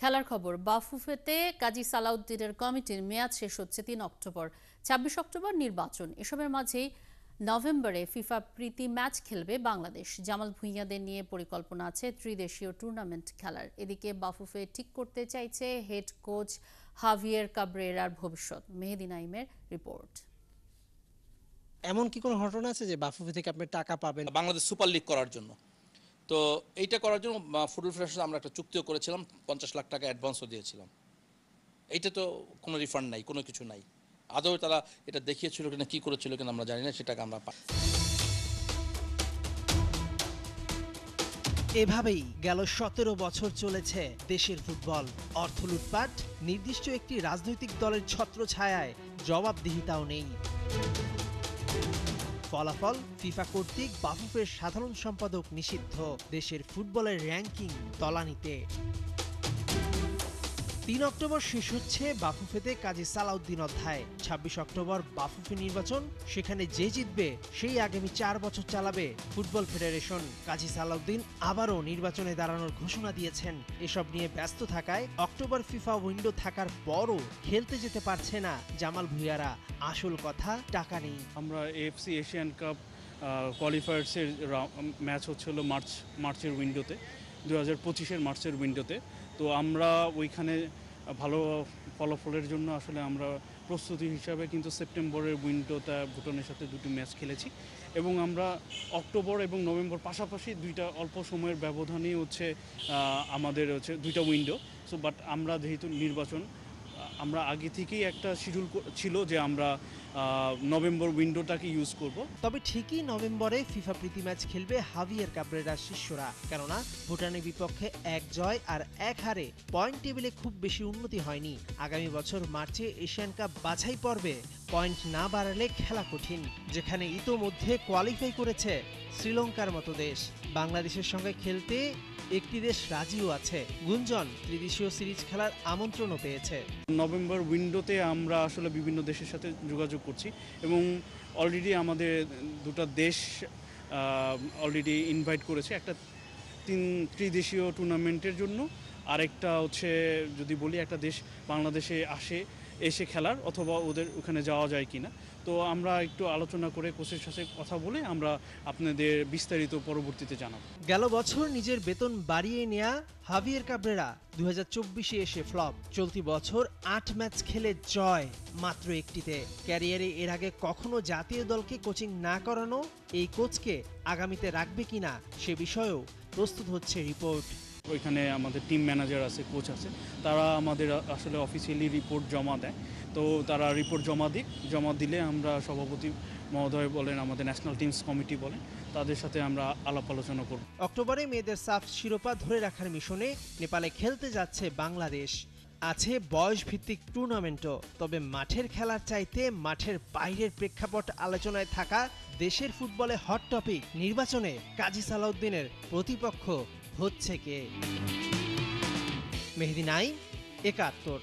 খেলার খবর, বাফুফেতে কাজী সালাউদ্দিনের কমিটির মেয়াদ শেষ হচ্ছে ৩ অক্টোবর। ২৬ অক্টোবর নির্বাচন। এসবের মাঝেই নভেম্বরে ফিফা প্রীতি ম্যাচ খেলবে বাংলাদেশ। জামাল ভুঁইয়াদের নিয়ে পরিকল্পনা আছে ত্রিদেশীয় টুর্নামেন্ট খেলার। এদিকে বাফুফে ঠিক করতে চাইছে হেড কোচ হাভিয়ের কাবরেরার ভবিষ্যৎ। মেহেদী নাইমের রিপোর্ট। এমন কি কোনো ঘটনা আছে যে বাফুফে থেকে আপনি টাকা পাবেন? বাংলাদেশ সুপার লিগ করার জন্য, তো এইটা করার জন্য ফুটবল ফেডারেশন আমরা একটা চুক্তিও করেছিলাম, 50 লাখ টাকা অ্যাডভান্সও দিয়েছিলাম। এইটা তো কোনো রিফান্ড নাই, কোনো কিছু নাই। আদৌ তারা এটা দেখিয়েছিল কিনা, কি করেছিল কিনা আমরা জানি না, সেটাকে আমরা এভাবেই গেল 17 বছর চলেছে দেশের ফুটবল। অর্থ লুটপাট, নির্দিষ্ট একটি রাজনৈতিক দলের ছত্রছায়ায় জবাবদিহিতাও নেই। ফলাফল, ফিফা কর্তৃক বাফুফের সাধারণ সম্পাদক নিষিদ্ধ, দেশের ফুটবলের র্যাঙ্কিং তলানিতে। ৩ অক্টোবর শেষ হচ্ছে বাফুফেতে কাজী সালাউদ্দিন অধ্যায়। ২৬ অক্টোবর বাফুফে নির্বাচন, সেখানে যে জিতবে সেই আগামী ৪ বছর চালাবে ফুটবল ফেডারেশন। কাজী সালাউদ্দিন আবারও নির্বাচনে দাঁড়ানোর ঘোষণা দিয়েছেন। এসব নিয়ে ব্যস্ত থাকায় অক্টোবর ফিফা উইন্ডো থাকার পরও খেলতে যেতে পারছে না জামাল ভুঁইয়ারা। আসল কথা, টাকা নেই। আমরা এএফসি এশিয়ান কাপ কোয়ালিফায়ার্সের ম্যাচ হচ্ছিল মার্চের উইন্ডোতে, 2025-এর মার্চের উইন্ডোতে। তো আমরা ওইখানে ভালো ফলাফলের জন্য আসলে আমরা প্রস্তুতি হিসাবে কিন্তু সেপ্টেম্বরের উইন্ডোতে ভুটানের সাথে দুটি ম্যাচ খেলেছি, এবং আমরা অক্টোবর এবং নভেম্বর পাশাপাশি দুইটা অল্প সময়ের ব্যবধানেই আমাদের দুইটা উইন্ডো। সো বাট আমরা যেহেতু নির্বাচন, আমরা আগে থেকেই একটা শিডিউল ছিল যে আমরা নভেম্বর উইন্ডোটাকে ইউজ করব। তবে ঠিকই নভেম্বরে ফিফা প্রীতি ম্যাচ খেলবে হাভিয়ের কাবরেরার শিষ্যরা। কেননা ভুটানের বিপক্ষে 1 জয় আর 1 হারে পয়েন্ট টেবিলে খুব বেশি উন্নতি হয়নি। আগামী বছর মার্চে এশিয়ান কাপ বাছাই পর্বে পয়েন্ট না বাড়ালে খেলা কঠিন, যেখানে ইতোমধ্যে কোয়ালিফাই করেছে শ্রীলঙ্কার মতো দেশ। বাংলাদেশের সঙ্গে খেলতে একটি দেশ রাজিও আছে। গুঞ্জন, ত্রিদেশীয় সিরিজ খেলার আমন্ত্রণও পেয়েছে। নভেম্বর উইন্ডোতে আমরা আসলে বিভিন্ন দেশের সাথে যোগাযোগ করছি, এবং অলরেডি আমাদের দুটো দেশ অলরেডি ইনভাইট করেছে একটা ত্রিদেশীয় টুর্নামেন্টের জন্য। আরেকটা যদি বলি, একটা দেশ বাংলাদেশে এসে খেলার, অথবা ওদের ওখানে যাওয়া যায় কিনা। তো আমরা একটু আলোচনা করে কোচের সাথে কথা বলে আমরা আপনাদের বিস্তারিত পরবর্তীতে জানাবো। গেল বছর নিজের বেতন বাড়িয়ে নেয়া হাভিয়ের কাবরেরা 2024-এ এসে ফ্লপ। চলতি বছর 8 ম্যাচ খেলে জয় মাত্র একটিতে। ক্যারিয়ারে এর আগে কখনো জাতীয় দলকে কোচিং না করানো এই কোচকে আগামীতে রাখবে কিনা সে বিষয়েও প্রস্তুত হচ্ছে রিপোর্ট। ওইখানে আমাদের টিম ম্যানেজার আছে, কোচ আছে, তারা আমাদের আসলে অফিসিয়ালি রিপোর্ট জমা দেয়। তো তারা রিপোর্ট জমা দিলে আমরা সভাপতি মহোদয় বলেন, আমাদের ন্যাশনাল টিমস কমিটি বলেন, তাদের সাথে আমরা আলাপ আলোচনা করব। অক্টোবরে মেয়েদের সাফ শিরোপা ধরে রাখার মিশনে নেপালে খেলতে যাচ্ছে বাংলাদেশ। আছে বয়সভিত্তিক টুর্নামেন্টও। তবে মাঠের খেলার চাইতে মাঠের বাইরের প্রেক্ষাপট আলোচনায় থাকা দেশের ফুটবলে হট টপিক। নির্বাচনে কাজী সালাউদ্দিনের প্রতিপক্ষ হচ্ছে কে? মেহেদী নাইম, ৭১।